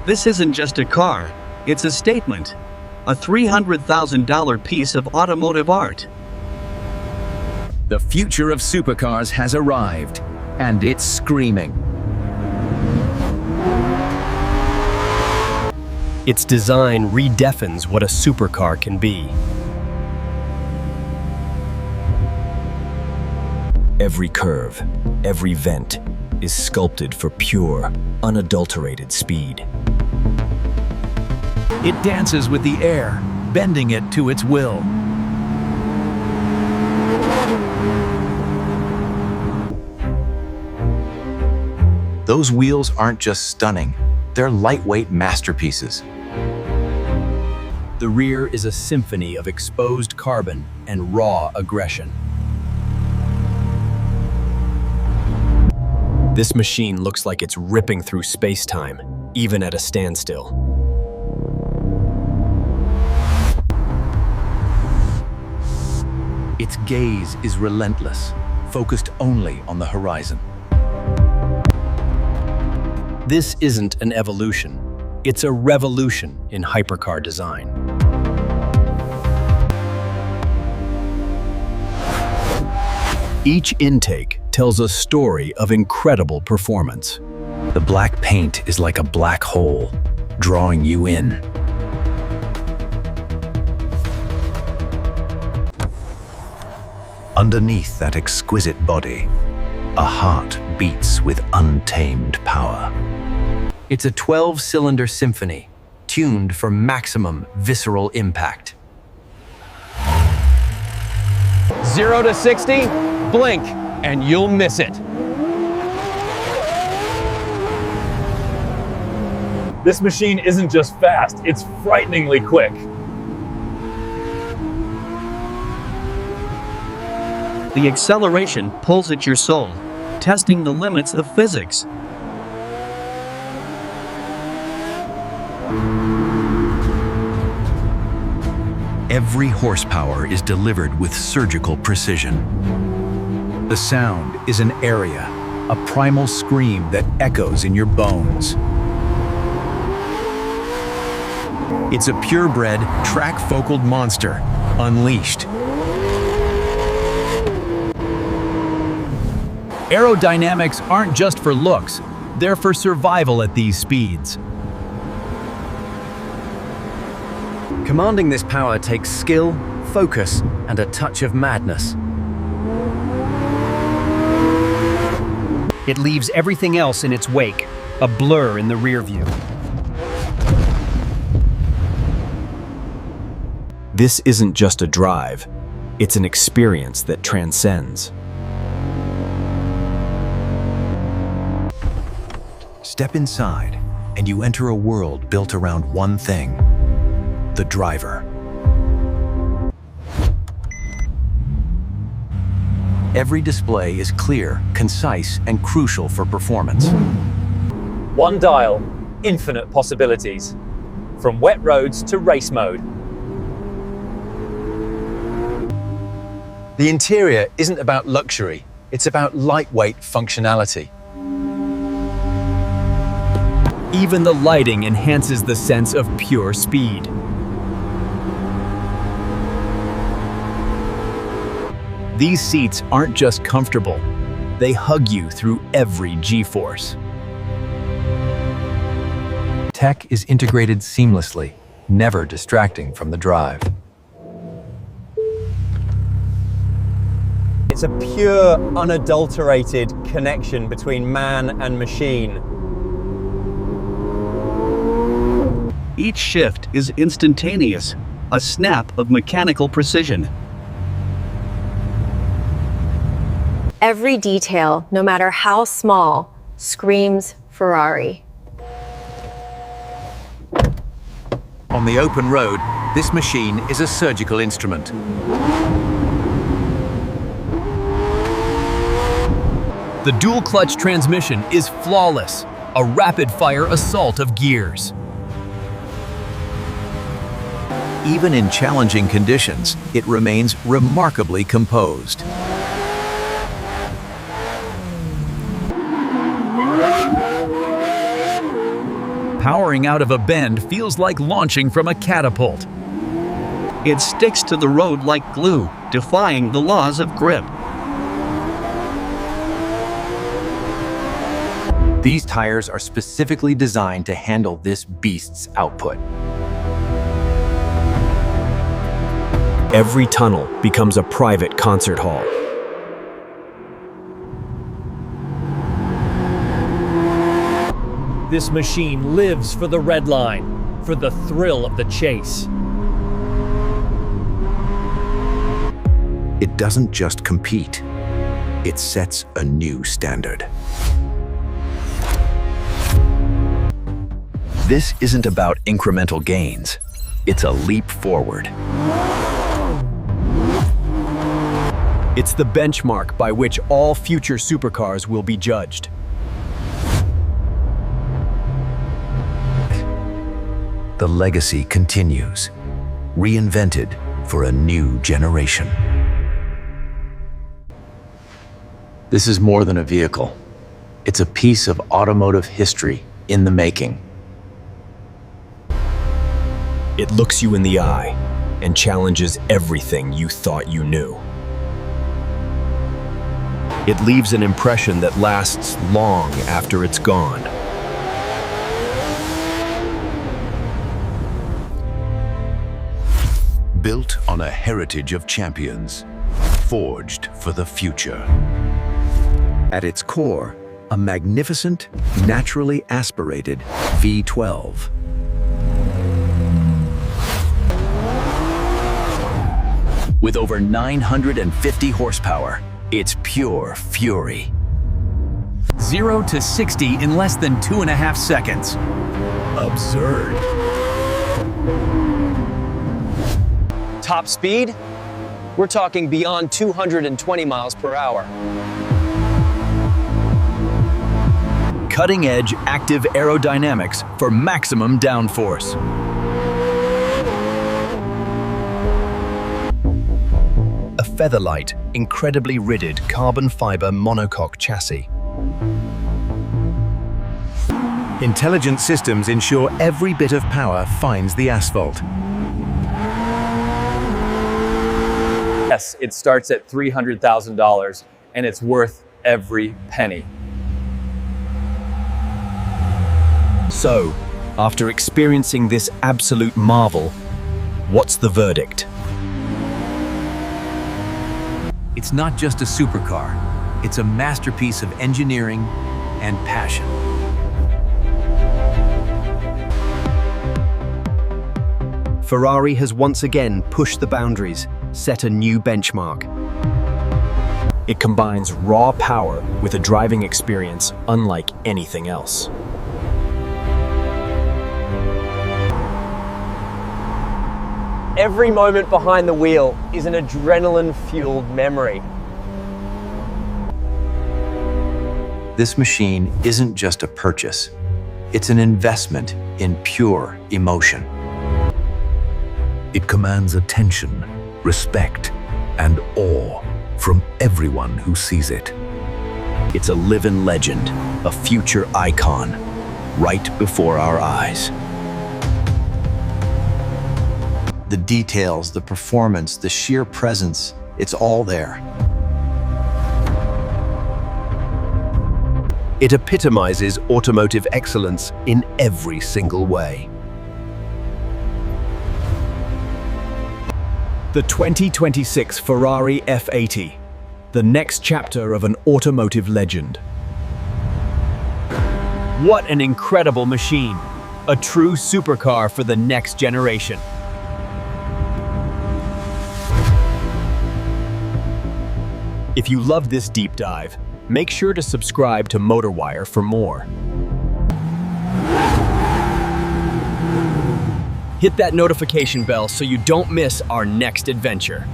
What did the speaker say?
This isn't just a car, it's a statement. A $300,000 piece of automotive art. The future of supercars has arrived, and it's screaming. Its design redefines what a supercar can be. Every curve, every vent is sculpted for pure, unadulterated speed. It dances with the air, bending it to its will. Those wheels aren't just stunning, they're lightweight masterpieces. The rear is a symphony of exposed carbon and raw aggression. This machine looks like it's ripping through space-time, even at a standstill. Its gaze is relentless, focused only on the horizon. This isn't an evolution, it's a revolution in hypercar design. Each intake tells a story of incredible performance. The black paint is like a black hole, drawing you in. Underneath that exquisite body, a heart beats with untamed power. It's a 12-cylinder symphony, tuned for maximum visceral impact. 0 to 60, blink, and you'll miss it. This machine isn't just fast, it's frighteningly quick. The acceleration pulls at your soul, testing the limits of physics. Every horsepower is delivered with surgical precision. The sound is an area, a primal scream that echoes in your bones. It's a purebred, track-focaled monster, unleashed. Aerodynamics aren't just for looks, they're for survival at these speeds. Commanding this power takes skill, focus, and a touch of madness. It leaves everything else in its wake, a blur in the rear view. This isn't just a drive, it's an experience that transcends. Step inside, and you enter a world built around one thing: the driver. Every display is clear, concise, and crucial for performance. One dial, infinite possibilities. From wet roads to race mode. The interior isn't about luxury, it's about lightweight functionality. Even the lighting enhances the sense of pure speed. These seats aren't just comfortable, they hug you through every G-force. Tech is integrated seamlessly, never distracting from the drive. It's a pure, unadulterated connection between man and machine. Each shift is instantaneous, a snap of mechanical precision. Every detail, no matter how small, screams Ferrari. On the open road, this machine is a surgical instrument. The dual-clutch transmission is flawless, a rapid-fire assault of gears. Even in challenging conditions, it remains remarkably composed. Powering out of a bend feels like launching from a catapult. It sticks to the road like glue, defying the laws of grip. These tires are specifically designed to handle this beast's output. Every tunnel becomes a private concert hall. This machine lives for the red line, for the thrill of the chase. It doesn't just compete, it sets a new standard. This isn't about incremental gains. It's a leap forward. It's the benchmark by which all future supercars will be judged. The legacy continues, reinvented for a new generation. This is more than a vehicle. It's a piece of automotive history in the making. It looks you in the eye and challenges everything you thought you knew. It leaves an impression that lasts long after it's gone. Built on a heritage of champions, forged for the future. At its core, a magnificent, naturally aspirated V12. With over 950 horsepower, it's pure fury. 0 to 60 in less than 2.5 seconds. Absurd. Top speed? We're talking beyond 220 miles per hour. Cutting-edge active aerodynamics for maximum downforce. A featherlight, incredibly ridded carbon fiber monocoque chassis. Intelligent systems ensure every bit of power finds the asphalt. Yes, it starts at $300,000 and it's worth every penny. So, after experiencing this absolute marvel, what's the verdict? It's not just a supercar. It's a masterpiece of engineering and passion. Ferrari has once again pushed the boundaries, set a new benchmark. It combines raw power with a driving experience unlike anything else. Every moment behind the wheel is an adrenaline-fueled memory. This machine isn't just a purchase. It's an investment in pure emotion. It commands attention, respect, and awe from everyone who sees it. It's a living legend, a future icon, right before our eyes. The details, the performance, the sheer presence, it's all there. It epitomizes automotive excellence in every single way. The 2026 Ferrari F80, the next chapter of an automotive legend. What an incredible machine! A true supercar for the next generation. If you loved this deep dive, make sure to subscribe to MotorWire for more. Hit that notification bell so you don't miss our next adventure.